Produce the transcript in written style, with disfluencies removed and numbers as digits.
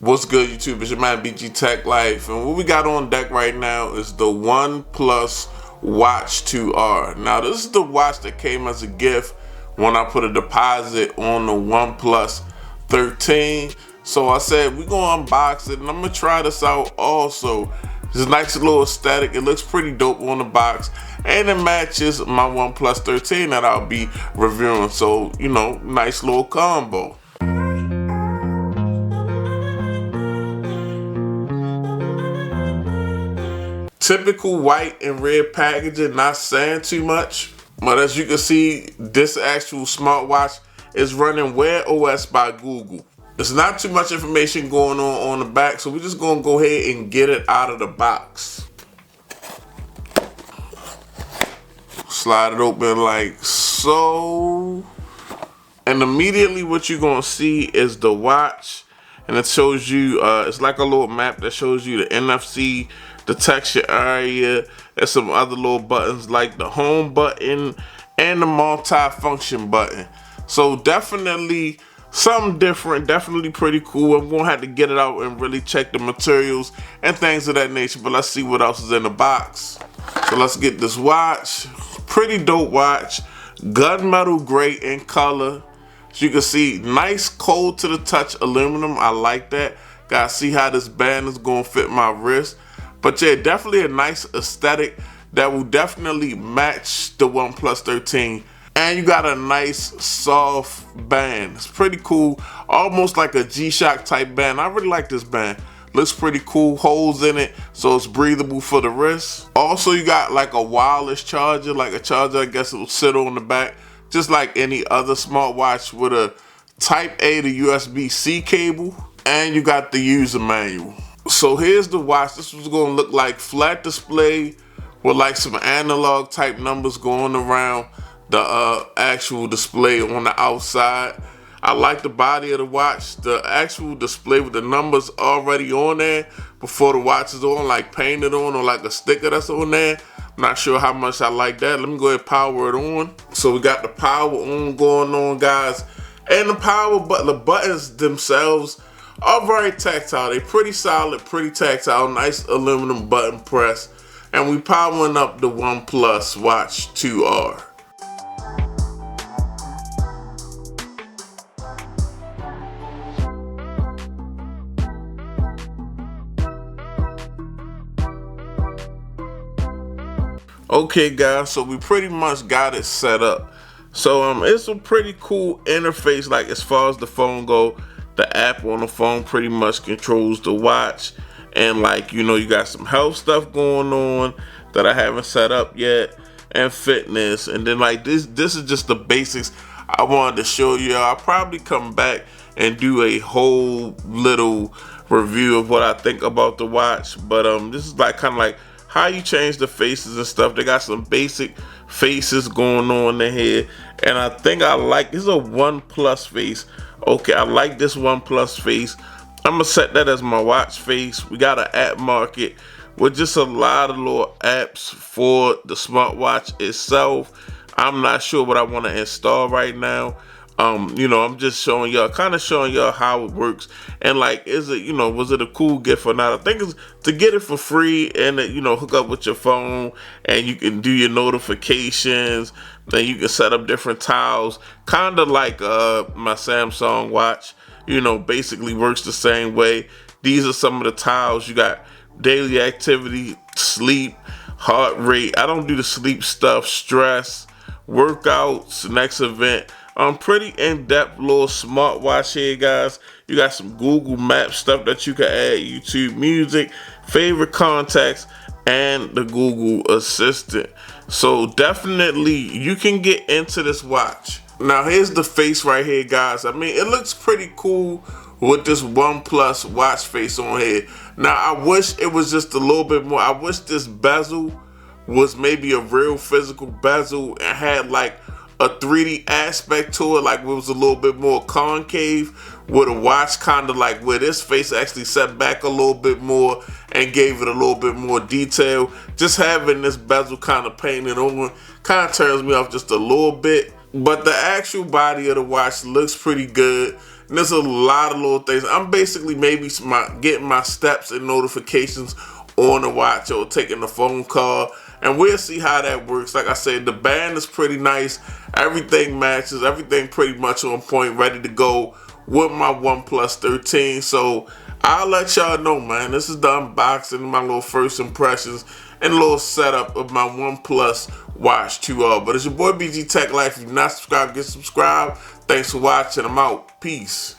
What's good, YouTube? It's your man BG Tech Life, and what we got on deck right now is the OnePlus Watch 2R. Now, this is the watch that came as a gift when I put a deposit on the OnePlus 13. So I said we're gonna unbox it, and I'm gonna try this out also. It's a nice little aesthetic. It looks pretty dope on the box, and it matches my OnePlus 13 that I'll be reviewing. So, you know, nice little combo. Typical white and red packaging, not saying too much, but as you can see, this actual smartwatch is running Wear OS by Google. There's not too much information going on the back, so we're just gonna go ahead and get it out of the box. Slide it open like so, and immediately what you're gonna see is the watch, and it shows you, it's like a little map that shows you the NFC detection area, and some other little buttons like the home button and the multi-function button. So definitely something different, definitely pretty cool. I'm gonna have to get it out and really check the materials and things of that nature, but let's see what else is in the box. So let's get this watch. Pretty dope watch, gunmetal gray in color. As you can see, nice cold to the touch aluminum. I like that. Gotta see how this band is gonna fit my wrist. But yeah, definitely a nice aesthetic that will definitely match the OnePlus 13. And you got a nice soft band. It's pretty cool, almost like a G-Shock type band. I really like this band. Looks pretty cool, holes in it, so it's breathable for the wrist. Also, you got like a wireless charger, like a charger I guess it will sit on the back, just like any other smartwatch, with a Type A to USB-C cable. And you got the user manual. So here's the watch. This was gonna look like flat display with like some analog type numbers going around the actual display on the outside. I like the body of the watch. The actual display with the numbers already on there before the watch is on, like painted on, or like a sticker that's on there. I'm not sure how much I like that. Let me go ahead and power it on. So we got the power on going on, guys. And the power button, the buttons themselves are very tactile. They're pretty solid, pretty tactile, nice aluminum button press. And we powering up the OnePlus Watch 2R. Okay guys, so we pretty much got it set up. So it's a pretty cool interface, like as far as the phone go. The app on the phone pretty much controls the watch, and like, you know, you got some health stuff going on that I haven't set up yet, and fitness, and then like this is just the basics I wanted to show you. I'll probably come back and do a whole little review of what I think about the watch, but this is like kind of like how you change the faces and stuff. They got some basic faces going on in here, and I think I like, this is a OnePlus face. Okay, I like this OnePlus face. I'm gonna set that as my watch face. We got an app market with just a lot of little apps for the smartwatch itself. I'm not sure what I want to install right now. You know, I'm just showing y'all, kind of showing y'all how it works, and like, is it, you know, was it a cool gift or not? I think it's to get it for free, and you know, hook up with your phone, and you can do your notifications. Then you can set up different tiles, kind of like my Samsung watch. You know, basically works the same way. These are some of the tiles. You got daily activity, sleep, heart rate. I don't do the sleep stuff, stress, workouts, next event. Pretty in-depth little smartwatch here, guys. You got some Google Maps stuff that you can add, YouTube Music, favorite contacts, and the Google Assistant. So definitely you can get into this watch. Now here's the face right here, guys. I mean, it looks pretty cool with this OnePlus watch face on here. Now I wish it was just a little bit more. I wish this bezel was maybe a real physical bezel and had like a 3D aspect to it, like it was a little bit more concave, with a watch kind of like where this face actually set back a little bit more and gave it a little bit more detail. Just having this bezel kind of painted on kind of turns me off just a little bit. But the actual body of the watch looks pretty good. And there's a lot of little things. I'm basically maybe getting my steps and notifications on the watch or taking the phone call. And we'll see how that works. Like I said, the band is pretty nice. Everything matches. Everything pretty much on point, ready to go with my OnePlus 13. So I'll let y'all know, man. This is the unboxing, my little first impressions, and a little setup of my OnePlus Watch 2. But it's your boy BG Tech Life. If you're not subscribed, get subscribed. Thanks for watching. I'm out. Peace.